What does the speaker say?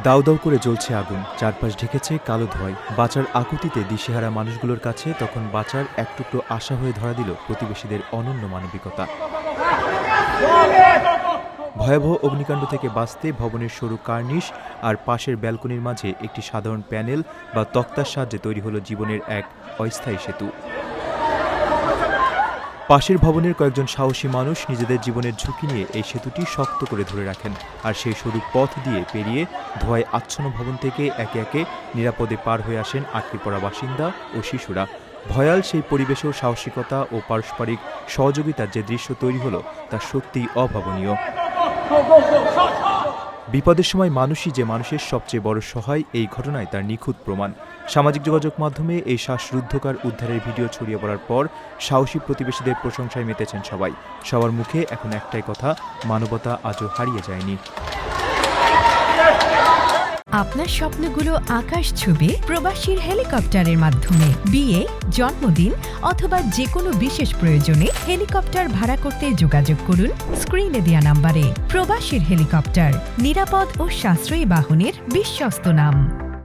দাউ দাউ করে জ্বলছে আগুন, চারপাশ ঢেকেছে কালো ধোঁয়ায়। বাঁচার আকুতিতে দিশেহারা মানুষগুলোর কাছে তখন বাঁচার এক টুকরো আশা হয়ে ধরা দিল প্রতিবেশীদের অনন্য মানবিকতা। ভয়াবহ অগ্নিকাণ্ড থেকে বাঁচতে ভবনের সরু কার্নিশ আর পাশের ব্যালকনির মাঝে একটি সাধারণ প্যানেল বা তক্তার সাহায্যে তৈরি হলো জীবনের এক অস্থায়ী সেতু। পাশের ভবনের কয়েকজন সাহসী মানুষ নিজেদের জীবনের ঝুঁকি নিয়ে এই সেতুটি শক্ত করে ধরে রাখেন, আর সেই সরু পথ দিয়ে পেরিয়ে ধোঁয়ায় আচ্ছন্ন ভবন থেকে একে একে নিরাপদে পার হয়ে আসেন আটকে পড়া বাসিন্দা ও শিশুরা। ভয়াল সেই পরিবেশেও সাহসিকতা ও পারস্পরিক সহযোগিতার যে দৃশ্য তৈরি হলো তা সত্যিই অভাবনীয়। বিপদের সময় মানুষই যে মানুষের সবচেয়ে বড় সহায়, এই ঘটনায় তার নিখুঁত প্রমাণ। সামাজিক যোগাযোগ মাধ্যমে এই শ্বাসরুদ্ধকার উদ্ধারের ভিডিও ছড়িয়ে পড়ার পর সাহসী প্রতিবেশীদের প্রশংসায় মেতেছেন সবাই। সবার মুখে এখন একটাই কথা, মানবতা আজও হারিয়ে যায়নি। আপনার স্বপ্নগুলো আকাশ ছুবে প্রবাসীর হেলিকপ্টারের মাধ্যমে। বিয়ে, জন্মদিন অথবা যে কোনো বিশেষ প্রয়োজনে হেলিকপ্টার ভাড়া করতে যোগাযোগ করুন স্ক্রিনে দেয়া নাম্বারে। প্রবাসীর হেলিকপ্টার, নিরাপদ ও সাশ্রয়ী বাহনের বিশ্বস্ত নাম।